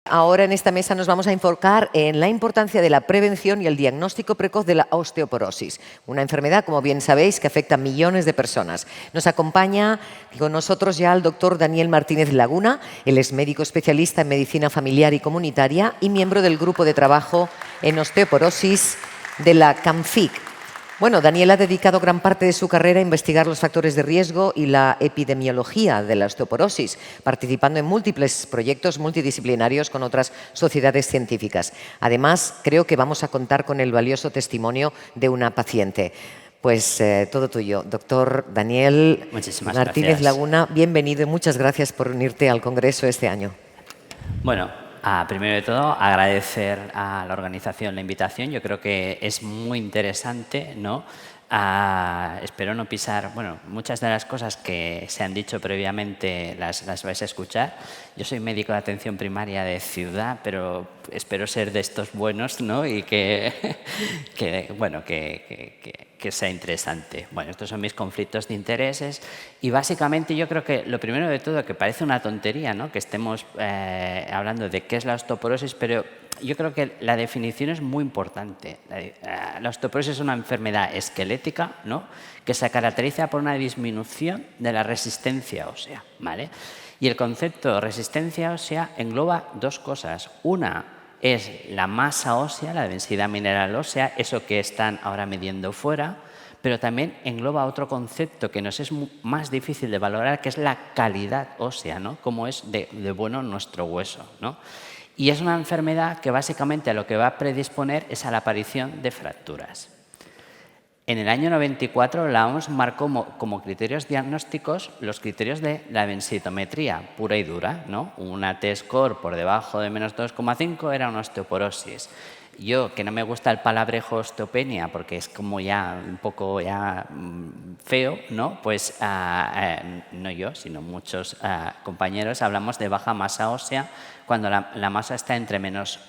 Ahora en esta mesa nos vamos a enfocar en la importancia de la prevención y el diagnóstico precoz de la osteoporosis, una enfermedad, como bien sabéis, que afecta a millones de personas. Nos acompaña con nosotros ya el doctor Daniel Martínez Laguna. Él es médico especialista en medicina familiar y comunitaria y miembro del grupo de trabajo en osteoporosis de la CAMFIC. Bueno, Daniel ha dedicado gran parte de su carrera a investigar los factores de riesgo y la epidemiología de la osteoporosis, participando en múltiples proyectos multidisciplinarios con otras sociedades científicas. Además, creo que vamos a contar con el valioso testimonio de una paciente. Pues todo tuyo, doctor Daniel Martínez Laguna, bienvenido y muchas gracias por unirte al Congreso este año. Bueno, primero de todo, agradecer a la organización la invitación. Yo creo que es muy interesante, ¿no? Espero no pisar, bueno, muchas de las cosas que se han dicho previamente las vais a escuchar. Yo soy médico de atención primaria de ciudad, pero espero ser de estos buenos, ¿no? Y que sea interesante. Bueno, estos son mis conflictos de intereses y básicamente yo creo que lo primero de todo, que parece una tontería, ¿no? Que estemos hablando de qué es la osteoporosis, pero yo creo que la definición es muy importante. La osteoporosis es una enfermedad esquelética, ¿no? Que se caracteriza por una disminución de la resistencia ósea, ¿vale? Y el concepto de resistencia ósea engloba dos cosas. Una es la masa ósea, la densidad mineral ósea, eso que están ahora midiendo fuera, pero también engloba otro concepto que nos es más difícil de valorar, que es la calidad ósea, ¿no? Cómo es de bueno nuestro hueso, ¿no? Y es una enfermedad que básicamente a lo que va a predisponer es a la aparición de fracturas. En el año 94 la OMS marcó como criterios diagnósticos los criterios de la densitometría pura y dura, ¿no? Una T-score por debajo de menos 2,5 era una osteoporosis. Yo, que no me gusta el palabrejo osteopenia porque es como ya un poco feo, ¿no? Pues no yo, sino muchos compañeros hablamos de baja masa ósea cuando la masa está entre menos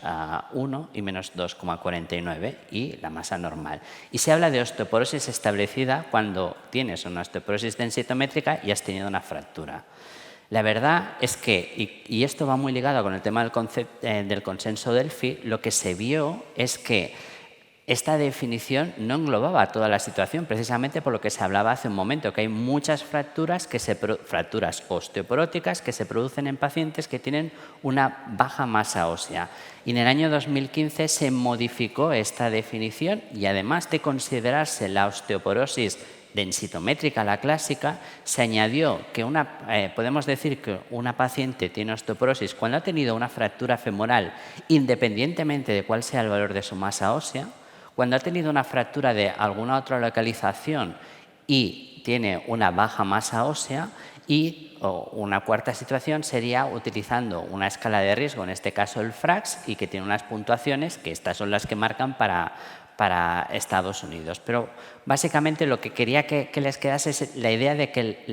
1 y menos 2,49 y la masa normal. Y se habla de osteoporosis establecida cuando tienes una osteoporosis densitométrica y has tenido una fractura. La verdad es que, y esto va muy ligado con el tema del consenso Delphi, lo que se vio es que esta definición no englobaba toda la situación, precisamente por lo que se hablaba hace un momento, que hay muchas fracturas osteoporóticas que se producen en pacientes que tienen una baja masa ósea. Y en el año 2015 se modificó esta definición y además de considerarse la osteoporosis densitométrica, la clásica, se añadió que podemos decir que una paciente tiene osteoporosis cuando ha tenido una fractura femoral, independientemente de cuál sea el valor de su masa ósea, cuando ha tenido una fractura de alguna otra localización y tiene una baja masa ósea, y una cuarta situación sería utilizando una escala de riesgo, en este caso el FRAX, y que tiene unas puntuaciones que estas son las que marcan para Estados Unidos. Pero básicamente lo que quería que les quedase es la idea de que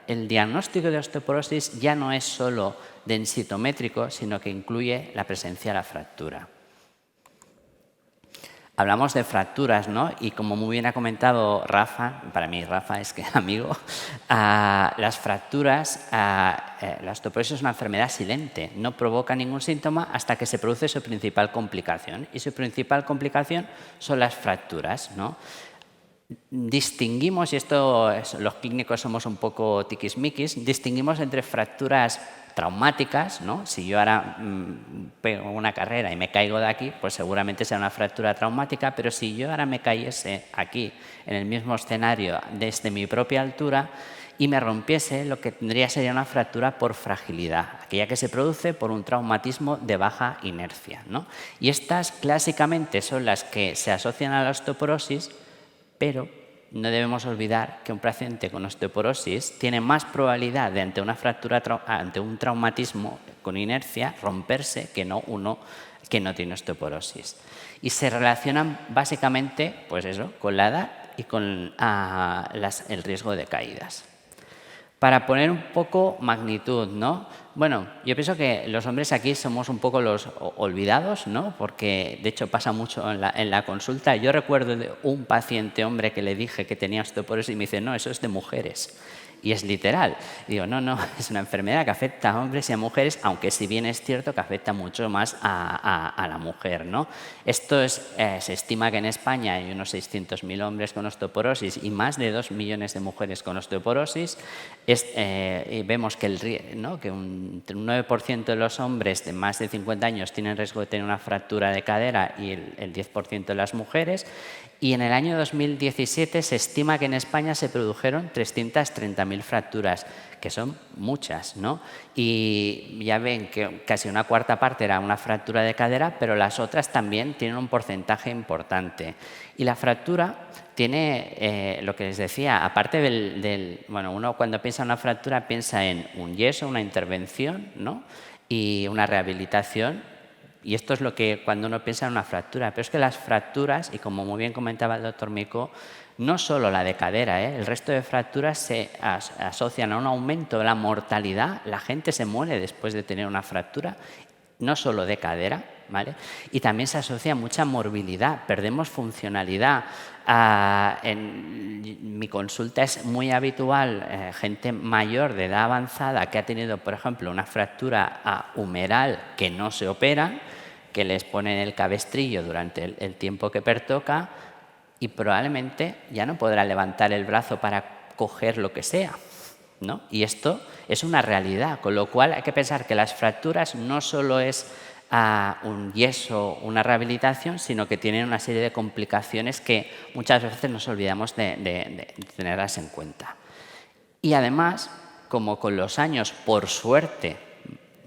el diagnóstico de osteoporosis ya no es solo densitométrico, sino que incluye la presencia de la fractura. Hablamos de fracturas, ¿no? Y como muy bien ha comentado Rafa, para mí Rafa es que amigo, las fracturas, la osteoporosis es una enfermedad silente, no provoca ningún síntoma hasta que se produce su principal complicación. Y su principal complicación son las fracturas, ¿no? Distinguimos, y esto los clínicos somos un poco tiquismiquis, distinguimos entre fracturas traumáticas, ¿no? Si yo ahora pego una carrera y me caigo de aquí, pues seguramente será una fractura traumática, pero si yo ahora me cayese aquí, en el mismo escenario, desde mi propia altura, y me rompiese, lo que tendría sería una fractura por fragilidad, aquella que se produce por un traumatismo de baja inercia, ¿no? Y estas clásicamente son las que se asocian a la osteoporosis, pero no debemos olvidar que un paciente con osteoporosis tiene más probabilidad de, ante una fractura, ante un traumatismo con inercia, romperse que no uno que no tiene osteoporosis. Y se relacionan básicamente, pues eso, con la edad y con el riesgo de caídas. Para poner un poco magnitud, ¿no? Bueno, yo pienso que los hombres aquí somos un poco los olvidados, ¿no? Porque de hecho pasa mucho en la consulta. Yo recuerdo de un paciente hombre que le dije que tenía osteoporosis y me dice, no, eso es de mujeres. Y es literal. Digo, no, es una enfermedad que afecta a hombres y a mujeres, aunque si bien es cierto que afecta mucho más a la mujer, ¿no? Esto se estima que en España hay unos 600.000 hombres con osteoporosis y más de 2 millones de mujeres con osteoporosis. Y vemos que, que un 9% de los hombres de más de 50 años tienen riesgo de tener una fractura de cadera y el 10% de las mujeres. Y en el año 2017 se estima que en España se produjeron 330.000 fracturas, que son muchas, ¿no? Y ya ven que casi una cuarta parte era una fractura de cadera, pero las otras también tienen un porcentaje importante. Y la fractura tiene, lo que les decía, aparte bueno, uno cuando piensa en una fractura piensa en un yeso, una intervención, ¿no? Y una rehabilitación. Y esto es lo que cuando uno piensa en una fractura. Pero es que las fracturas, y como muy bien comentaba el doctor Micó, no solo la de cadera, el resto de fracturas se asocian a un aumento de la mortalidad. La gente se muere después de tener una fractura, no solo de cadera, ¿vale? Y también se asocia a mucha morbilidad, perdemos funcionalidad. En mi consulta es muy habitual gente mayor de edad avanzada que ha tenido, por ejemplo, una fractura humeral que no se opera, que les ponen el cabestrillo durante el tiempo que pertoca y probablemente ya no podrá levantar el brazo para coger lo que sea, ¿no? Y esto es una realidad, con lo cual hay que pensar que las fracturas no solo es un yeso, una rehabilitación, sino que tienen una serie de complicaciones que muchas veces nos olvidamos de tenerlas en cuenta. Y además, como con los años, por suerte,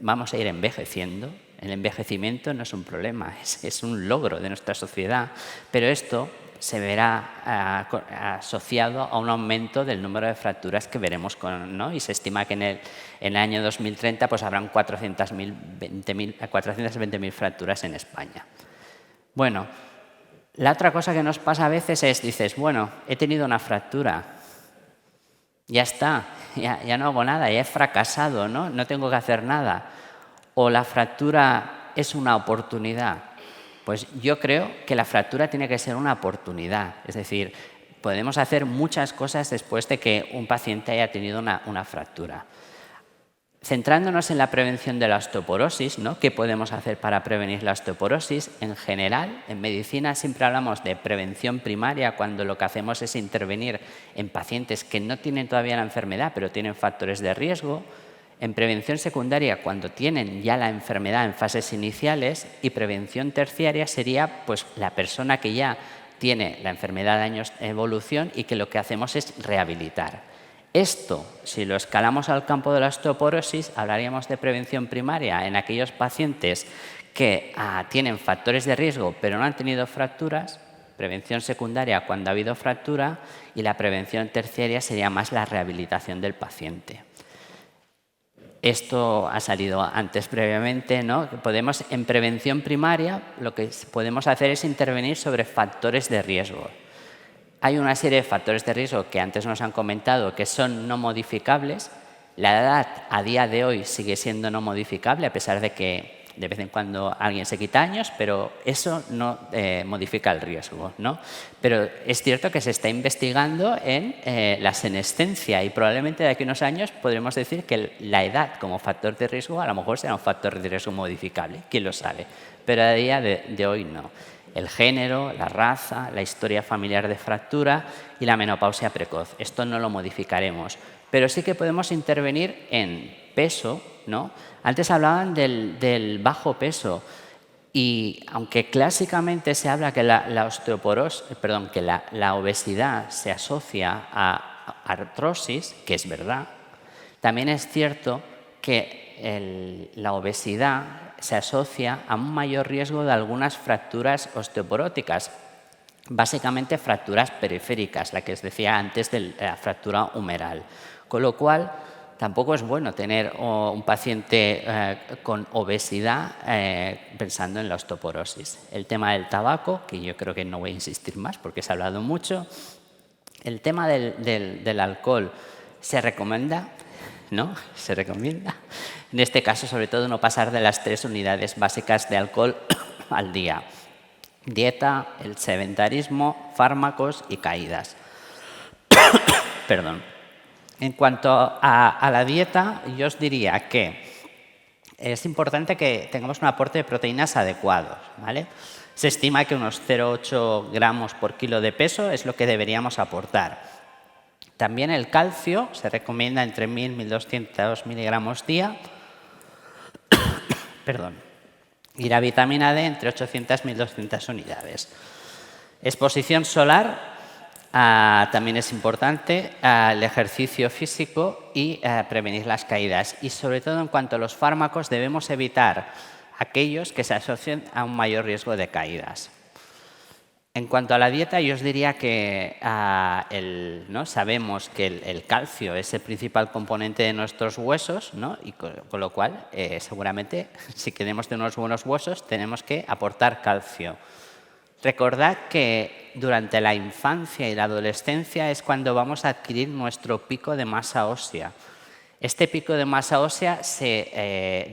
vamos a ir envejeciendo, el envejecimiento no es un problema, es un logro de nuestra sociedad, pero esto se verá asociado a un aumento del número de fracturas que veremos, ¿no? Y se estima que en el año 2030 pues, habrán 420.000 fracturas en España. Bueno, la otra cosa que nos pasa a veces es, dices, bueno, he tenido una fractura, ya está, ya no hago nada, ya he fracasado, ¿no? No tengo que hacer nada. O la fractura es una oportunidad. Pues yo creo que la fractura tiene que ser una oportunidad. Es decir, podemos hacer muchas cosas después de que un paciente haya tenido una fractura. Centrándonos en la prevención de la osteoporosis, ¿no? ¿Qué podemos hacer para prevenir la osteoporosis? En general, en medicina siempre hablamos de prevención primaria cuando lo que hacemos es intervenir en pacientes que no tienen todavía la enfermedad pero tienen factores de riesgo. En prevención secundaria, cuando tienen ya la enfermedad en fases iniciales, y prevención terciaria sería pues, la persona que ya tiene la enfermedad de años de evolución y que lo que hacemos es rehabilitar. Esto, si lo escalamos al campo de la osteoporosis, hablaríamos de prevención primaria en aquellos pacientes que tienen factores de riesgo pero no han tenido fracturas, prevención secundaria cuando ha habido fractura y la prevención terciaria sería más la rehabilitación del paciente. Esto ha salido antes previamente, ¿no? En prevención primaria lo que podemos hacer es intervenir sobre factores de riesgo. Hay una serie de factores de riesgo que antes nos han comentado que son no modificables. La edad a día de hoy sigue siendo no modificable a pesar de que de vez en cuando alguien se quita años, pero eso no modifica el riesgo, ¿no? Pero es cierto que se está investigando en la senescencia y probablemente de aquí a unos años podremos decir que la edad como factor de riesgo a lo mejor será un factor de riesgo modificable, quién lo sabe, pero a día de hoy no. El género, la raza, la historia familiar de fractura y la menopausia precoz. Esto no lo modificaremos, pero sí que podemos intervenir en peso, ¿no? Antes hablaban del bajo peso y aunque clásicamente se habla que la obesidad se asocia a artrosis, que es verdad, también es cierto que la obesidad se asocia a un mayor riesgo de algunas fracturas osteoporóticas, básicamente fracturas periféricas, la que os decía antes de la fractura humeral. Con lo cual, tampoco es bueno tener un paciente con obesidad pensando en la osteoporosis. El tema del tabaco, que yo creo que no voy a insistir más porque se ha hablado mucho. El tema del alcohol se recomienda, ¿no? Se recomienda. En este caso, sobre todo, no pasar de las 3 unidades básicas de alcohol al día. Dieta, el sedentarismo, fármacos y caídas. Perdón. En cuanto a la dieta, yo os diría que es importante que tengamos un aporte de proteínas adecuados, ¿vale? Se estima que unos 0,8 gramos por kilo de peso es lo que deberíamos aportar. También el calcio se recomienda entre 1.000 y 1.200 miligramos día. Perdón. Y la vitamina D entre 800 y 1.200 unidades. Exposición solar también es importante, el ejercicio físico y prevenir las caídas. Y sobre todo en cuanto a los fármacos debemos evitar aquellos que se asocian a un mayor riesgo de caídas. En cuanto a la dieta, yo os diría que ¿no? sabemos que el calcio es el principal componente de nuestros huesos, ¿no? Y con lo cual, seguramente, si queremos tener unos buenos huesos, tenemos que aportar calcio. Recordad que durante la infancia y la adolescencia es cuando vamos a adquirir nuestro pico de masa ósea. Este pico de masa ósea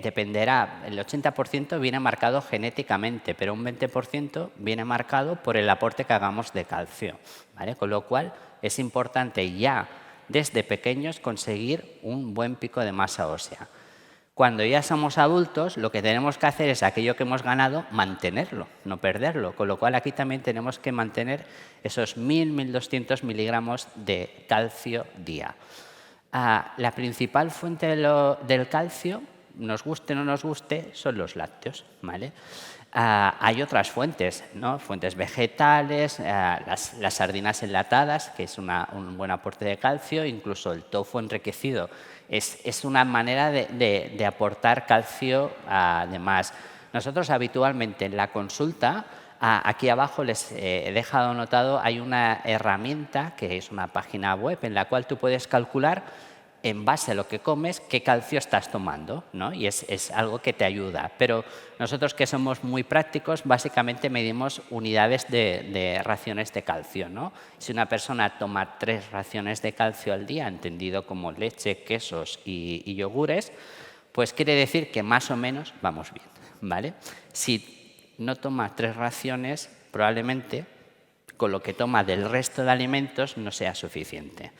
dependerá, el 80% viene marcado genéticamente, pero un 20% viene marcado por el aporte que hagamos de calcio, ¿vale? Con lo cual es importante ya desde pequeños conseguir un buen pico de masa ósea. Cuando ya somos adultos, lo que tenemos que hacer es aquello que hemos ganado, mantenerlo, no perderlo. Con lo cual aquí también tenemos que mantener esos 1.000, 1.200 miligramos de calcio día. La principal fuente del calcio, nos guste o no nos guste, son los lácteos, ¿vale? Hay otras fuentes, ¿no? Fuentes vegetales, las sardinas enlatadas, que es un buen aporte de calcio, incluso el tofu enriquecido. Es una manera de aportar calcio además. Nosotros habitualmente en la consulta, aquí abajo les he dejado anotado, hay una herramienta que es una página web en la cual tú puedes calcular en base a lo que comes, qué calcio estás tomando, ¿no? Y es algo que te ayuda. Pero nosotros, que somos muy prácticos, básicamente medimos unidades de raciones de calcio, ¿no? Si una persona toma 3 raciones de calcio al día, entendido como leche, quesos y yogures, pues quiere decir que más o menos vamos bien, ¿vale? Si no toma 3 raciones, probablemente con lo que toma del resto de alimentos no sea suficiente.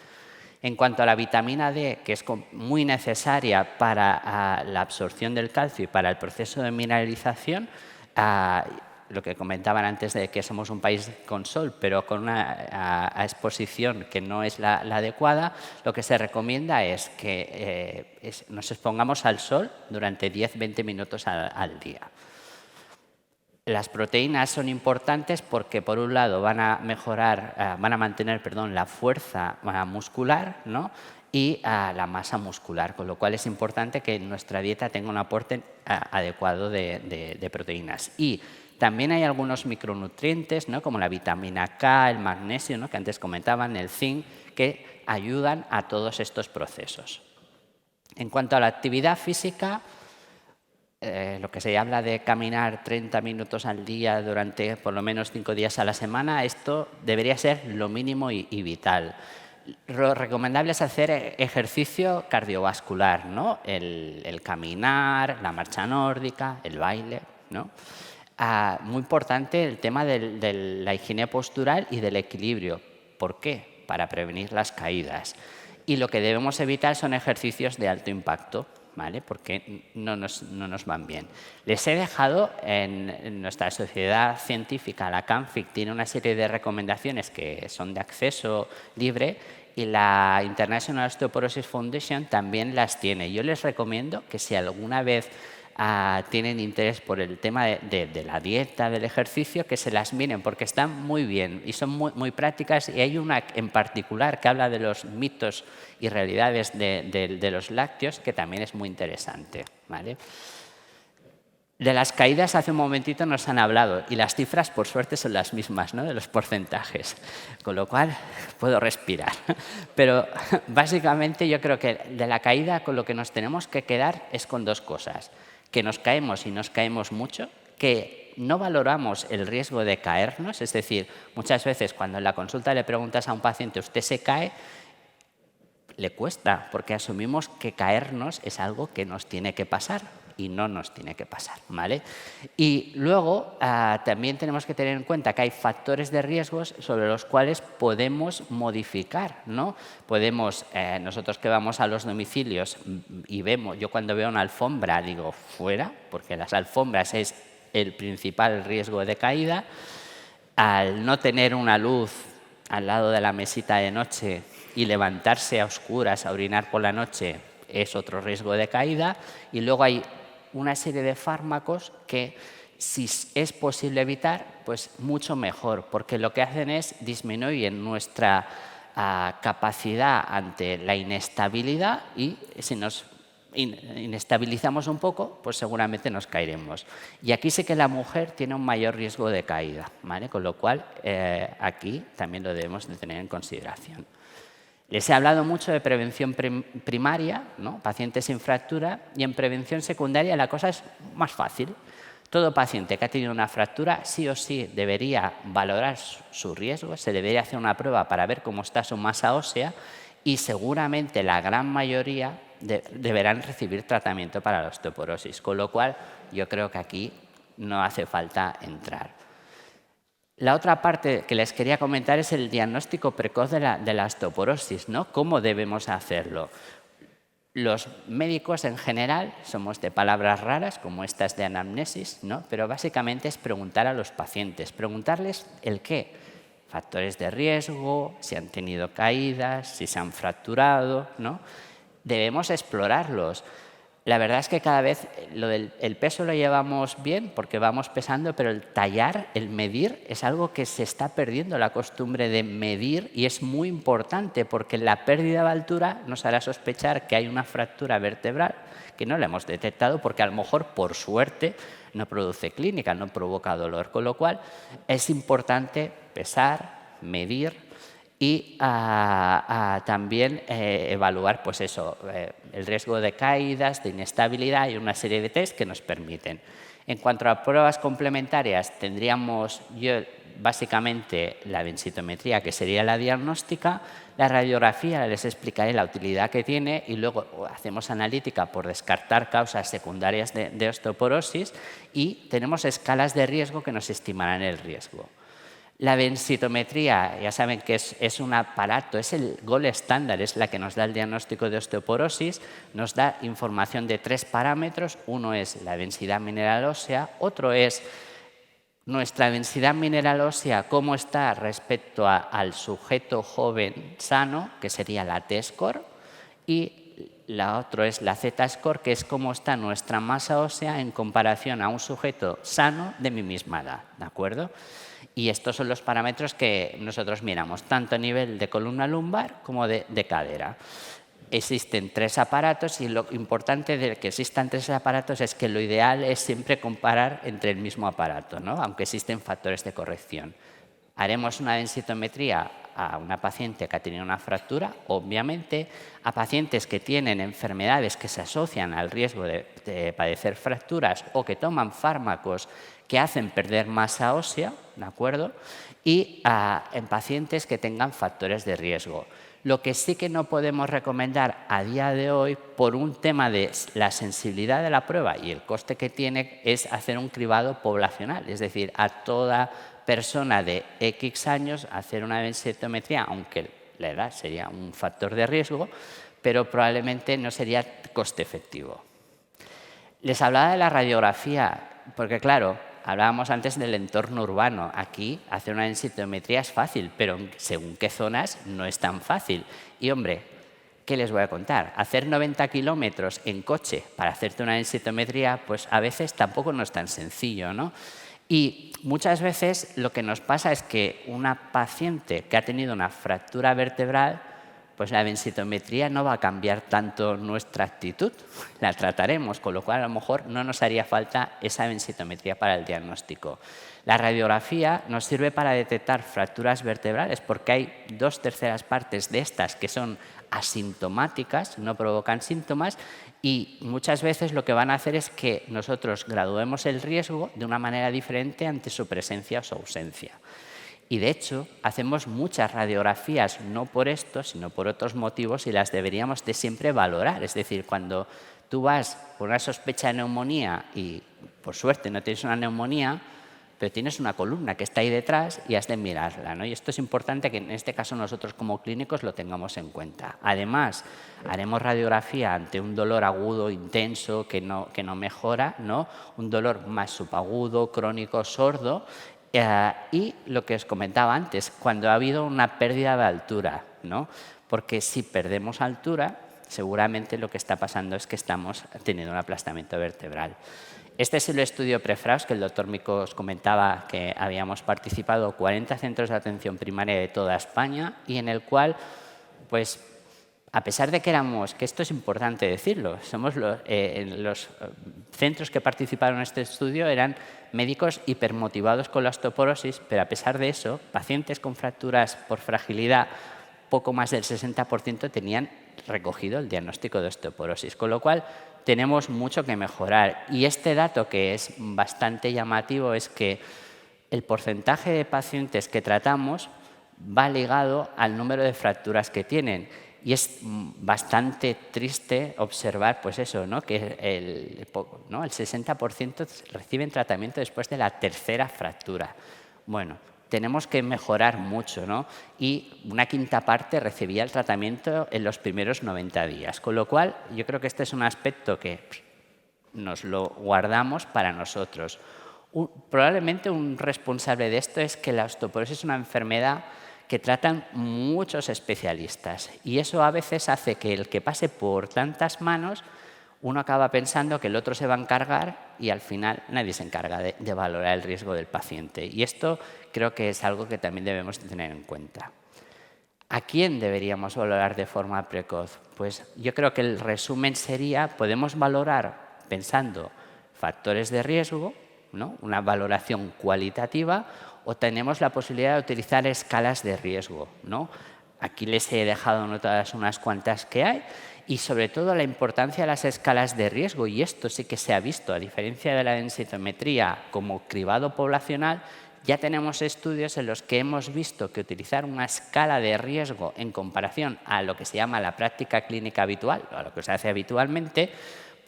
En cuanto a la vitamina D, que es muy necesaria para la absorción del calcio y para el proceso de mineralización, lo que comentaban antes de que somos un país con sol, pero con una exposición que no es la adecuada, lo que se recomienda es que nos expongamos al sol durante 10-20 minutos al día. Las proteínas son importantes porque, por un lado, van a mantener la fuerza muscular, ¿no? Y la masa muscular, con lo cual es importante que nuestra dieta tenga un aporte adecuado de proteínas. Y también hay algunos micronutrientes, ¿no? Como la vitamina K, el magnesio, ¿no? Que antes comentaban, el zinc, que ayudan a todos estos procesos. En cuanto a la actividad física, lo que se habla de caminar 30 minutos al día durante por lo menos 5 días a la semana, esto debería ser lo mínimo y vital. Lo recomendable es hacer ejercicio cardiovascular, ¿no? El caminar, la marcha nórdica, el baile, ¿no? Muy importante el tema de la higiene postural y del equilibrio. ¿Por qué? Para prevenir las caídas. Y lo que debemos evitar son ejercicios de alto impacto, ¿vale? Porque no nos van bien. Les he dejado en nuestra sociedad científica, la CANFIC, tiene una serie de recomendaciones que son de acceso libre, y la International Osteoporosis Foundation también las tiene. Yo les recomiendo que si alguna vez tienen interés por el tema de la dieta, del ejercicio, que se las miren, porque están muy bien y son muy prácticas. Y hay una en particular que habla de los mitos y realidades de los lácteos, que también es muy interesante, ¿vale? De las caídas hace un momentito nos han hablado, y las cifras, por suerte, son las mismas, ¿no? De los porcentajes, con lo cual puedo respirar. Pero básicamente yo creo que de la caída con lo que nos tenemos que quedar es con 2 cosas. Que nos caemos y nos caemos mucho, que no valoramos el riesgo de caernos, es decir, muchas veces cuando en la consulta le preguntas a un paciente, ¿usted se cae?, le cuesta, porque asumimos que caernos es algo que nos tiene que pasar. y no nos tiene que pasar, ¿vale? Y luego también tenemos que tener en cuenta que hay factores de riesgos sobre los cuales podemos modificar, ¿no? Podemos, nosotros que vamos a los domicilios y vemos, yo cuando veo una alfombra digo fuera, porque las alfombras es el principal riesgo de caída. Al no tener una luz al lado de la mesita de noche y levantarse a oscuras a orinar por la noche es otro riesgo de caída. Y luego hay una serie de fármacos que, si es posible evitar, pues mucho mejor, porque lo que hacen es disminuir nuestra capacidad ante la inestabilidad y si nos inestabilizamos un poco, pues seguramente nos caeremos. Y aquí sí que la mujer tiene un mayor riesgo de caída, ¿vale? Con lo cual aquí también lo debemos de tener en consideración. Les he hablado mucho de prevención primaria, ¿no? Pacientes sin fractura, y en prevención secundaria la cosa es más fácil. Todo paciente que ha tenido una fractura sí o sí debería valorar su riesgo, se debería hacer una prueba para ver cómo está su masa ósea y seguramente la gran mayoría deberán recibir tratamiento para la osteoporosis, con lo cual yo creo que aquí no hace falta entrar. La otra parte que les quería comentar es el diagnóstico precoz de la osteoporosis, ¿no? ¿Cómo debemos hacerlo? Los médicos en general somos de palabras raras, como estas de anamnesis, ¿no? Pero básicamente es preguntar a los pacientes, preguntarles el qué. Factores de riesgo, si han tenido caídas, si se han fracturado, ¿no? Debemos explorarlos. La verdad es que cada vez el peso lo llevamos bien porque vamos pesando, pero el tallar, el medir, es algo que se está perdiendo la costumbre de medir y es muy importante porque la pérdida de altura nos hará sospechar que hay una fractura vertebral que no la hemos detectado porque a lo mejor, por suerte, no produce clínica, no provoca dolor. Con lo cual es importante pesar, medir y también evaluar pues eso, el riesgo de caídas, de inestabilidad y una serie de test que nos permiten. En cuanto a pruebas complementarias, tendríamos básicamente la densitometría, que sería la diagnóstica, la radiografía, les explicaré la utilidad que tiene y luego hacemos analítica por descartar causas secundarias de osteoporosis y tenemos escalas de riesgo que nos estimarán el riesgo. La densitometría, ya saben que es un aparato, es el gold estándar, es la que nos da el diagnóstico de osteoporosis, nos da información de 3 parámetros, uno es la densidad mineral ósea, otro es nuestra densidad mineral ósea, cómo está respecto al sujeto joven sano, que sería la T-score, y la otra es la Z-score, que es cómo está nuestra masa ósea en comparación a un sujeto sano de mi misma edad, ¿de acuerdo? Y estos son los parámetros que nosotros miramos, tanto a nivel de columna lumbar como de cadera. Existen 3 aparatos y lo importante de que existan 3 aparatos es que lo ideal es siempre comparar entre el mismo aparato, ¿no? Aunque existen factores de corrección. Haremos una densitometría a una paciente que ha tenido una fractura, obviamente, a pacientes que tienen enfermedades que se asocian al riesgo de padecer fracturas o que toman fármacos que hacen perder masa ósea, ¿de acuerdo? Y en pacientes que tengan factores de riesgo. Lo que sí que no podemos recomendar a día de hoy, por un tema de la sensibilidad de la prueba y el coste que tiene, es hacer un cribado poblacional, es decir, a toda persona de X años hacer una densitometría, aunque la edad sería un factor de riesgo, pero probablemente no sería coste efectivo. Les hablaba de la radiografía, porque claro, hablábamos antes del entorno urbano. Aquí hacer una densitometría es fácil, pero según qué zonas no es tan fácil. Y hombre, ¿qué les voy a contar? Hacer 90 kilómetros en coche para hacerte una densitometría, pues a veces tampoco no es tan sencillo, ¿no? Y muchas veces lo que nos pasa es que una paciente que ha tenido una fractura vertebral, pues la densitometría no va a cambiar tanto nuestra actitud, la trataremos, con lo cual a lo mejor no nos haría falta esa densitometría para el diagnóstico. La radiografía nos sirve para detectar fracturas vertebrales porque hay 2/3 partes de estas que son asintomáticas, no provocan síntomas y muchas veces lo que van a hacer es que nosotros graduemos el riesgo de una manera diferente ante su presencia o su ausencia. Y de hecho, hacemos muchas radiografías, no por esto, sino por otros motivos, y las deberíamos de siempre valorar. Es decir, cuando tú vas con una sospecha de neumonía y, por suerte, no tienes una neumonía, pero tienes una columna que está ahí detrás y has de mirarla, ¿no? Y esto es importante que en este caso nosotros como clínicos lo tengamos en cuenta. Además, haremos radiografía ante un dolor agudo, intenso, que no mejora, ¿no? Un dolor más subagudo, crónico, sordo. Y lo que os comentaba antes, cuando ha habido una pérdida de altura, ¿no? Porque si perdemos altura, seguramente lo que está pasando es que estamos teniendo un aplastamiento vertebral. Este es el estudio PREFRAUS que el doctor Mico os comentaba que habíamos participado 40 centros de atención primaria de toda España y en el cual, pues, a pesar de que que esto es importante decirlo, somos los centros que participaron en este estudio eran médicos hipermotivados con la osteoporosis, pero a pesar de eso, pacientes con fracturas por fragilidad, poco más del 60% tenían recogido el diagnóstico de osteoporosis, con lo cual tenemos mucho que mejorar. Y este dato que es bastante llamativo es que el porcentaje de pacientes que tratamos va ligado al número de fracturas que tienen. Y es bastante triste observar pues eso, ¿no? Que el 60% reciben tratamiento después de la tercera fractura. Bueno, tenemos que mejorar mucho, ¿no? Y una quinta parte recibía el tratamiento en los primeros 90 días. Con lo cual, yo creo que este es un aspecto que nos lo guardamos para nosotros. Probablemente un responsable de esto es que la osteoporosis es una enfermedad que tratan muchos especialistas y eso a veces hace que el que pase por tantas manos uno acaba pensando que el otro se va a encargar y al final nadie se encarga de valorar el riesgo del paciente. Y esto creo que es algo que también debemos tener en cuenta. ¿A quién deberíamos valorar de forma precoz? Pues yo creo que el resumen sería, podemos valorar pensando factores de riesgo, ¿no? Una valoración cualitativa, o tenemos la posibilidad de utilizar escalas de riesgo, ¿no? Aquí les he dejado notadas unas cuantas que hay y sobre todo la importancia de las escalas de riesgo, y esto sí que se ha visto, a diferencia de la densitometría como cribado poblacional, ya tenemos estudios en los que hemos visto que utilizar una escala de riesgo en comparación a lo que se llama la práctica clínica habitual, o a lo que se hace habitualmente,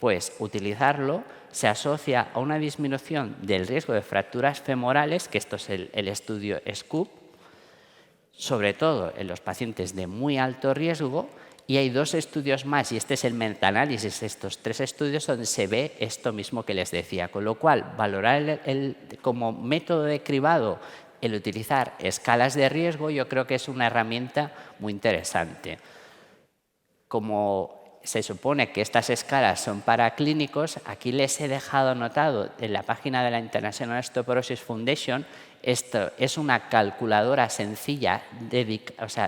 pues utilizarlo se asocia a una disminución del riesgo de fracturas femorales, que esto es el estudio SCOOP, sobre todo en los pacientes de muy alto riesgo, y hay dos estudios más, y este es el metaanálisis de estos 3 estudios donde se ve esto mismo que les decía, con lo cual valorar como método de cribado el utilizar escalas de riesgo yo creo que es una herramienta muy interesante. Como se supone que estas escalas son para clínicos, aquí les he dejado anotado en la página de la International Osteoporosis Foundation. Esto es una calculadora sencilla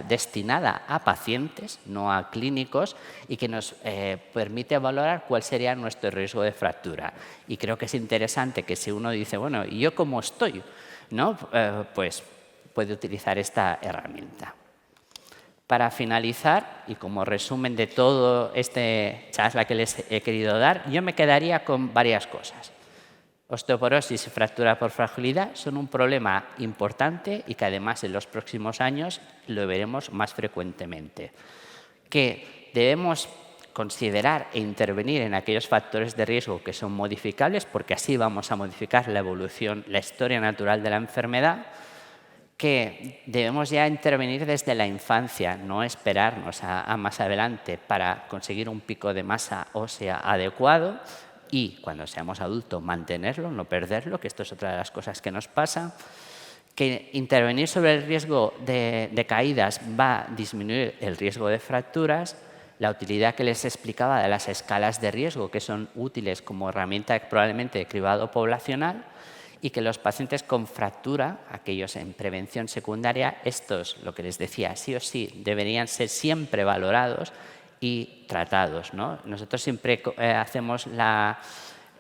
destinada a pacientes, no a clínicos, y que nos permite valorar cuál sería nuestro riesgo de fractura. Y creo que es interesante que si uno dice, bueno, ¿y yo cómo estoy? ¿No? Pues puede utilizar esta herramienta. Para finalizar, y como resumen de todo este charla que les he querido dar, yo me quedaría con varias cosas. Osteoporosis y fractura por fragilidad son un problema importante y que además en los próximos años lo veremos más frecuentemente. Que debemos considerar e intervenir en aquellos factores de riesgo que son modificables, porque así vamos a modificar la evolución, la historia natural de la enfermedad. Que debemos ya intervenir desde la infancia, no esperarnos a más adelante para conseguir un pico de masa ósea adecuado y cuando seamos adultos mantenerlo, no perderlo, que esto es otra de las cosas que nos pasa. Que intervenir sobre el riesgo de caídas va a disminuir el riesgo de fracturas. La utilidad que les explicaba de las escalas de riesgo, que son útiles como herramienta probablemente de cribado poblacional, y que los pacientes con fractura, aquellos en prevención secundaria, estos, lo que les decía, sí o sí, deberían ser siempre valorados y tratados, ¿no? Nosotros siempre hacemos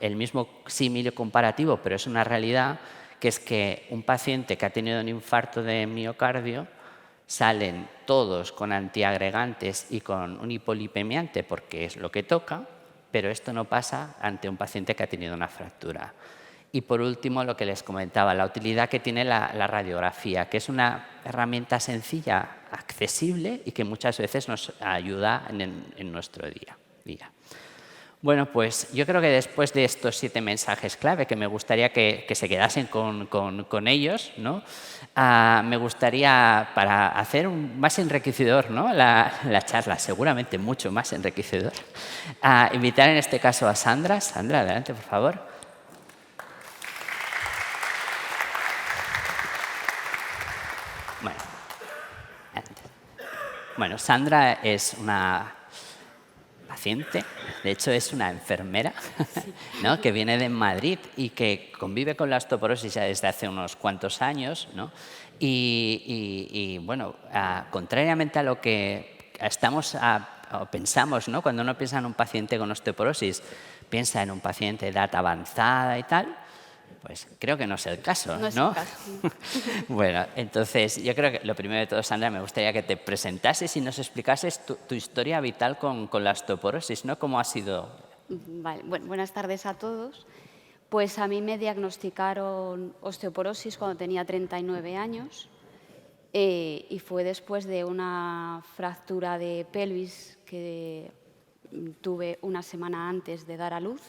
el mismo símil comparativo, pero es una realidad, que es que un paciente que ha tenido un infarto de miocardio salen todos con antiagregantes y con un hipolipemiante porque es lo que toca, pero esto no pasa ante un paciente que ha tenido una fractura. Y por último, lo que les comentaba, la utilidad que tiene la radiografía, que es una herramienta sencilla, accesible y que muchas veces nos ayuda en nuestro día. Bueno, pues yo creo que después de estos 7 mensajes clave, que me gustaría que se quedasen con ellos, ¿no? Me gustaría, para hacer más enriquecedor, ¿no?, la charla, seguramente mucho más enriquecedor, invitar en este caso a Sandra. Sandra, adelante, por favor. Bueno, bueno, Sandra es una paciente, de hecho es una enfermera, ¿no?, que viene de Madrid y que convive con la osteoporosis ya desde hace unos cuantos años, ¿no? Y, bueno, contrariamente a lo que o pensamos, ¿no?, cuando uno piensa en un paciente con osteoporosis, piensa en un paciente de edad avanzada y tal, pues creo que no es el caso, No es ¿no? el caso. Bueno, entonces yo creo que lo primero de todo, Sandra, me gustaría que te presentases y nos explicases tu historia vital con la osteoporosis, ¿no? ¿Cómo ha sido? Vale, bueno, buenas tardes a todos. Pues a mí me diagnosticaron osteoporosis cuando tenía 39 años y fue después de una fractura de pelvis que tuve una semana antes de dar a luz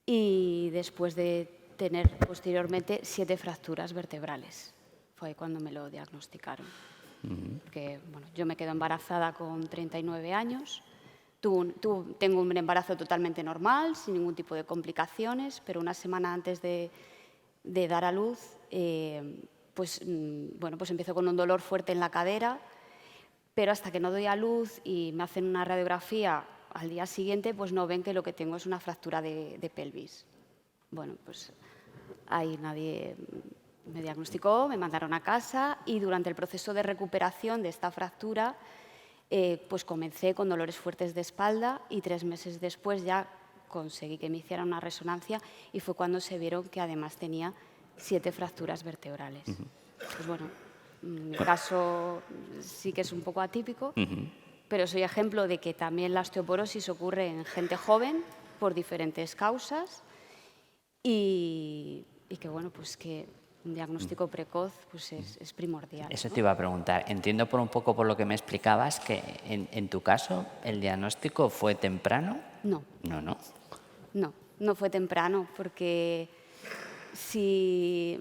y después de tener posteriormente 7 fracturas vertebrales. Fue cuando me lo diagnosticaron. Porque, bueno, yo me quedo embarazada con 39 años. Tengo un embarazo totalmente normal, sin ningún tipo de complicaciones, pero una semana antes de dar a luz, pues empiezo con un dolor fuerte en la cadera, pero hasta que no doy a luz y me hacen una radiografía al día siguiente, pues no ven que lo que tengo es una fractura de pelvis. Bueno, pues ahí nadie me diagnosticó, me mandaron a casa y durante el proceso de recuperación de esta fractura, pues comencé con dolores fuertes de espalda y 3 meses después ya conseguí que me hicieran una resonancia y fue cuando se vieron que además tenía 7 fracturas vertebrales. Pues bueno, mi caso sí que es un poco atípico, pero soy ejemplo de que también la osteoporosis ocurre en gente joven por diferentes causas y que, bueno, pues que un diagnóstico precoz pues es primordial. Eso ¿no? te iba a preguntar. Entiendo un poco por lo que me explicabas que en tu caso el diagnóstico fue temprano. No. No fue temprano, porque si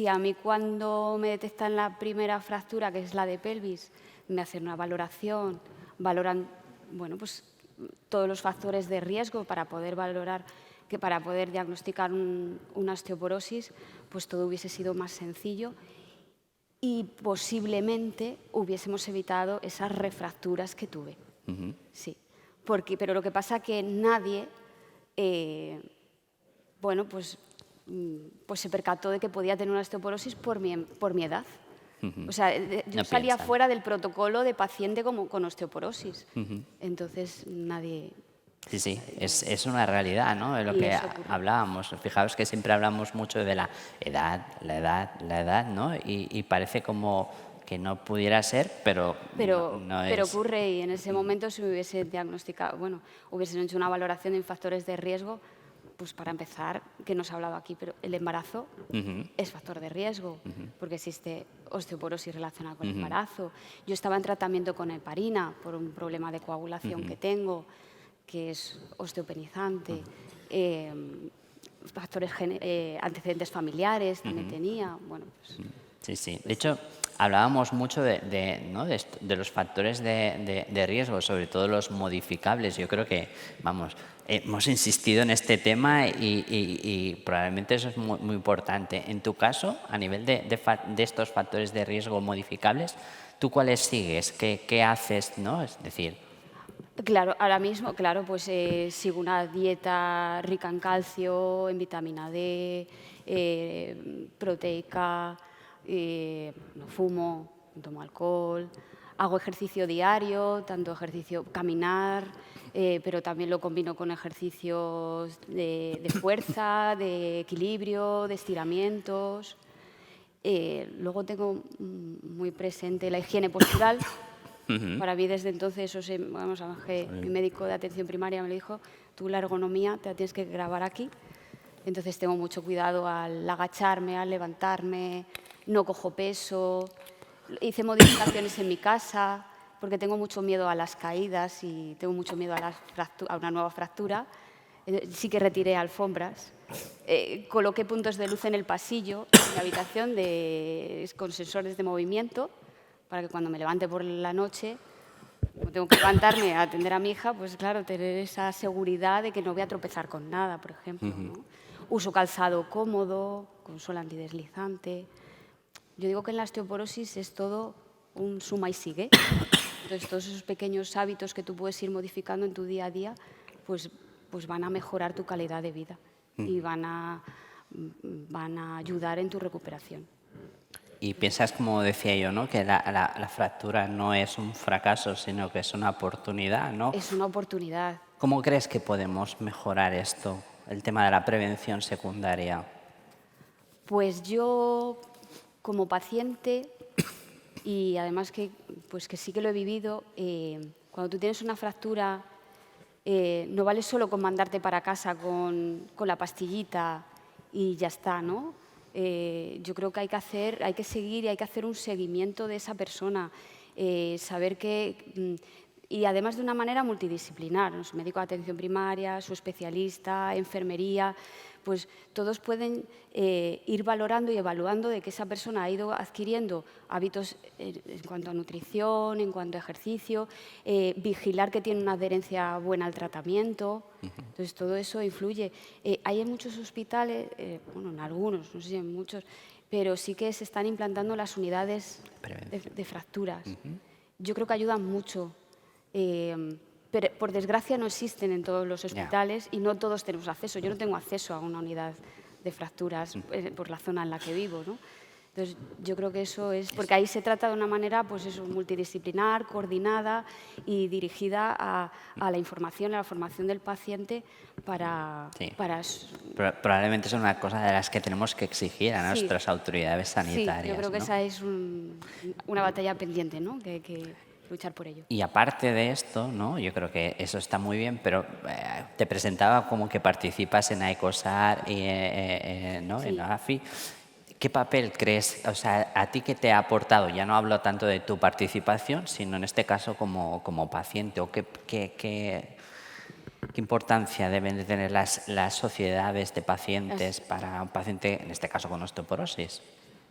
a mí cuando me detectan la primera fractura, que es la de pelvis, me hacen una valoración, valoran, bueno, pues todos los factores de riesgo para poder valorar, que para poder diagnosticar una osteoporosis, pues todo hubiese sido más sencillo y posiblemente hubiésemos evitado esas refracturas que tuve. Sí. Pero lo que pasa es que nadie pues se percató de que podía tener una osteoporosis por mi edad. O sea, yo salía fuera del protocolo de paciente con osteoporosis. Entonces, nadie... Sí, es una realidad, ¿no? De lo que hablábamos. Fijaos que siempre hablamos mucho de la edad, ¿no? Y parece como que no pudiera ser, pero no es. Pero ocurre y en ese momento si me hubiese diagnosticado, hubiesen hecho una valoración de factores de riesgo, pues para empezar, que no se ha hablado aquí, pero el embarazo es factor de riesgo, porque existe osteoporosis relacionada con el embarazo. Yo estaba en tratamiento con heparina por un problema de coagulación que tengo, que es osteopenizante, antecedentes familiares también tenía. Bueno, pues, Sí. De hecho, hablábamos mucho de los factores de riesgo, sobre todo los modificables. Yo creo que, hemos insistido en este tema y probablemente eso es muy, muy importante. En tu caso, a nivel de estos factores de riesgo modificables, ¿tú cuáles sigues? ¿Qué haces? ¿No? Es decir... Claro, ahora mismo, pues sigo una dieta rica en calcio, en vitamina D, proteica, no fumo, no tomo alcohol, hago ejercicio diario, tanto caminar, pero también lo combino con ejercicios de fuerza, de equilibrio, de estiramientos. Luego tengo muy presente la higiene postural. Para mí desde entonces, mi médico de atención primaria me lo dijo, tú la ergonomía te la tienes que grabar aquí. Entonces tengo mucho cuidado al agacharme, al levantarme, no cojo peso. Hice modificaciones en mi casa, porque tengo mucho miedo a las caídas y tengo mucho miedo a una nueva fractura. Sí que retiré alfombras. Coloqué puntos de luz en el pasillo, en mi habitación, con sensores de movimiento, para que cuando me levante por la noche, como tengo que levantarme a atender a mi hija, pues claro, tener esa seguridad de que no voy a tropezar con nada, por ejemplo, ¿no? Uso calzado cómodo, con suela antideslizante. Yo digo que en la osteoporosis es todo un suma y sigue. Entonces, todos esos pequeños hábitos que tú puedes ir modificando en tu día a día, pues van a mejorar tu calidad de vida y van a ayudar en tu recuperación. Y piensas, como decía yo, ¿no? Que la fractura no es un fracaso, sino que es una oportunidad, ¿no? Es una oportunidad. ¿Cómo crees que podemos mejorar esto, el tema de la prevención secundaria? Pues yo, como paciente, y además que sí que lo he vivido, cuando tú tienes una fractura, no vale solo con mandarte para casa con la pastillita y ya está, ¿no? Yo creo que hay que seguir y hay que hacer un seguimiento de esa persona, saber que... Y además de una manera multidisciplinar, ¿no? Su médico de atención primaria, su especialista, enfermería, pues todos pueden ir valorando y evaluando de que esa persona ha ido adquiriendo hábitos en cuanto a nutrición, en cuanto a ejercicio, vigilar que tiene una adherencia buena al tratamiento. Entonces, todo eso influye. Hay en muchos hospitales, bueno, en algunos, no sé si en muchos, pero sí que se están implantando las unidades de fracturas. Yo creo que ayudan mucho. Pero por desgracia no existen en todos los hospitales y no todos tenemos acceso. Yo no tengo acceso a una unidad de fracturas por la zona en la que vivo, ¿no? Entonces, yo creo que eso es... Porque ahí se trata de una manera multidisciplinar, coordinada y dirigida a la información, a la formación del paciente para... Sí. Probablemente es una cosa de las que tenemos que exigir a nuestras autoridades sanitarias. Sí, yo creo que ¿no? esa es una batalla pendiente, ¿no? Que luchar por ello. Y aparte de esto, ¿no? Yo creo que eso está muy bien, pero te presentaba como que participas en AECOSAR y ¿no? En la AFI. ¿Qué papel crees, o sea, a ti qué te ha aportado? Ya no hablo tanto de tu participación, sino en este caso como paciente. ¿O qué importancia deben de tener las sociedades de pacientes para un paciente, en este caso con osteoporosis?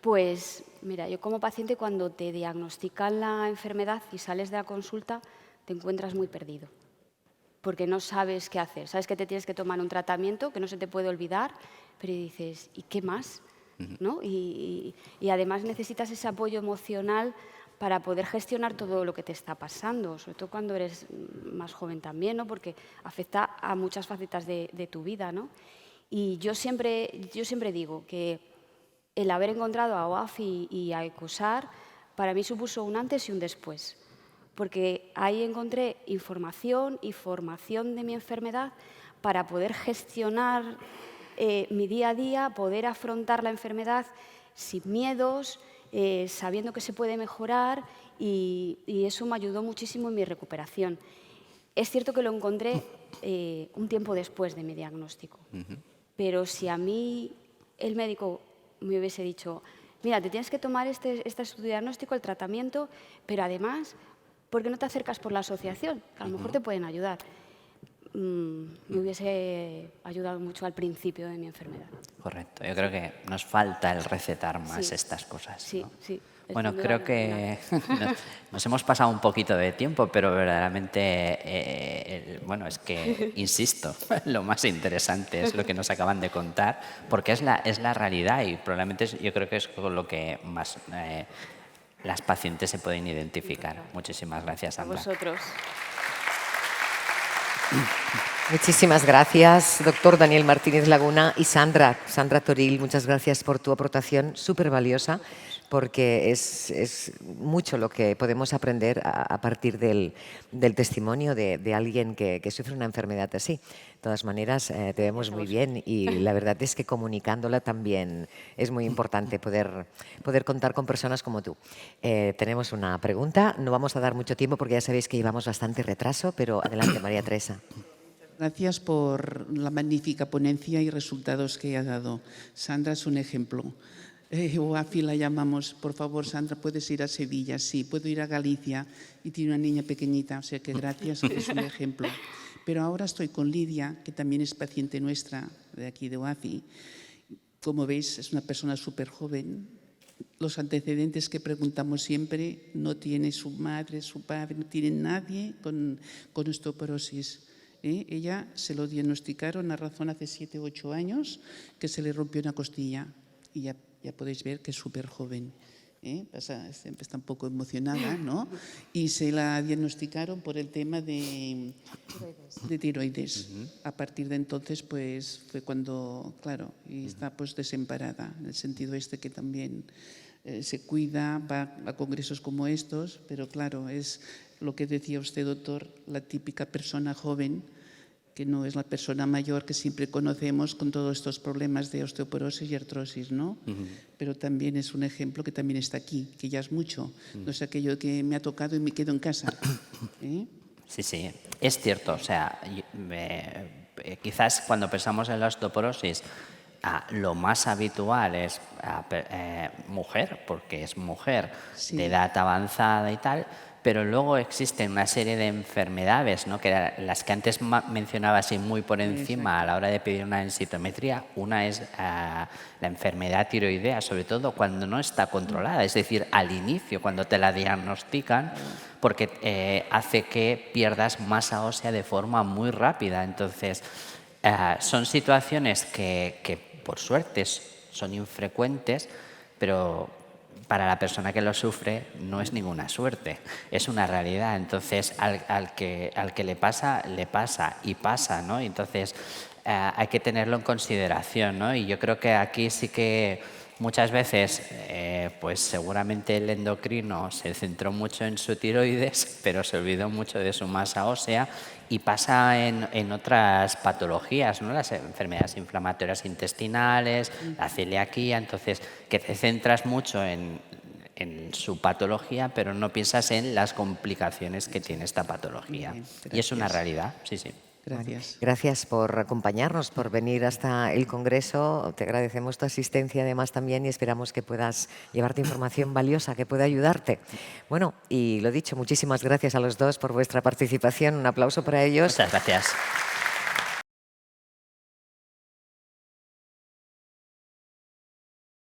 Pues mira, yo como paciente cuando te diagnostican la enfermedad y sales de la consulta te encuentras muy perdido, porque no sabes qué hacer. Sabes que te tienes que tomar un tratamiento que no se te puede olvidar, pero dices, ¿y qué más? ¿No? Y además necesitas ese apoyo emocional para poder gestionar todo lo que te está pasando, sobre todo cuando eres más joven también, ¿no? Porque afecta a muchas facetas de tu vida, ¿no? Y yo siempre digo que el haber encontrado a OAFI y a AECOSAR para mí supuso un antes y un después, porque ahí encontré información y formación de mi enfermedad para poder gestionar mi día a día, poder afrontar la enfermedad sin miedos, sabiendo que se puede mejorar y eso me ayudó muchísimo en mi recuperación. Es cierto que lo encontré un tiempo después de mi diagnóstico, pero si a mí el médico me hubiese dicho, mira, te tienes que tomar este diagnóstico, el tratamiento, pero además, ¿por qué no te acercas por la asociación? A lo mejor te pueden ayudar. Me hubiese ayudado mucho al principio de mi enfermedad. Correcto. Yo creo que nos falta el recetar más estas cosas. Sí, ¿no? sí. Bueno, creo que nos hemos pasado un poquito de tiempo, pero verdaderamente, bueno, es que, insisto, lo más interesante es lo que nos acaban de contar, porque es la realidad y probablemente yo creo que es con lo que más las pacientes se pueden identificar. Muchísimas gracias, Sandra. A vosotros. Muchísimas gracias, doctor Daniel Martínez Laguna y Sandra Toril, muchas gracias por tu aportación súper valiosa, porque es mucho lo que podemos aprender a partir del testimonio de alguien que sufre una enfermedad así. De todas maneras, te vemos muy bien y la verdad es que comunicándola también es muy importante poder contar con personas como tú. Tenemos una pregunta, no vamos a dar mucho tiempo porque ya sabéis que llevamos bastante retraso, pero adelante, María Teresa. Gracias por la magnífica ponencia y resultados que ha dado. Sandra es un ejemplo. OAFI la llamamos. Por favor, Sandra, ¿puedes ir a Sevilla? Sí, puedo ir a Galicia. Y tiene una niña pequeñita, o sea que gracias, es un ejemplo. Pero ahora estoy con Lidia, que también es paciente nuestra, de aquí de OAFI. Como veis, es una persona súper joven. Los antecedentes que preguntamos siempre, no tiene su madre, su padre, no tiene nadie con osteoporosis. Ella se lo diagnosticaron a razón hace 7 u 8 años, que se le rompió una costilla. Y ya podéis ver que es súper joven. Siempre está un poco emocionada, ¿no? Y se la diagnosticaron por el tema de tiroides. A partir de entonces, pues fue cuando, claro, y está pues desamparada, en el sentido que también se cuida, va a congresos como estos, pero claro, es lo que decía usted, doctor, la típica persona joven, que no es la persona mayor que siempre conocemos con todos estos problemas de osteoporosis y artrosis, ¿no? Pero también es un ejemplo que también está aquí, que ya es mucho. No es aquello que me ha tocado y me quedo en casa. Sí, sí, es cierto. O sea, quizás cuando pensamos en la osteoporosis, lo más habitual es mujer, porque es mujer Sí. de edad avanzada y tal, pero luego existen una serie de enfermedades, ¿no? Que eran las que antes mencionaba así muy por encima a la hora de pedir una densitometría. Una es la enfermedad tiroidea, sobre todo cuando no está controlada, es decir, al inicio, cuando te la diagnostican, porque hace que pierdas masa ósea de forma muy rápida. Entonces, son situaciones que por suerte son infrecuentes, pero para la persona que lo sufre no es ninguna suerte, es una realidad. Entonces, al que le pasa y pasa, ¿no? Entonces, hay que tenerlo en consideración, ¿no? Y yo creo que aquí sí que muchas veces, pues seguramente el endocrino se centró mucho en su tiroides, pero se olvidó mucho de su masa ósea, y pasa en otras patologías, ¿no? Las enfermedades inflamatorias intestinales, la celiaquía. Entonces, que te centras mucho en su patología, pero no piensas en las complicaciones que tiene esta patología. Bien, Y es una gracias. realidad, sí, sí. Gracias. Gracias por acompañarnos, por venir hasta el Congreso. Te agradecemos tu asistencia además también y esperamos que puedas llevarte información valiosa que pueda ayudarte. Bueno, y lo dicho, muchísimas gracias a los dos por vuestra participación. Un aplauso para ellos. Muchas gracias.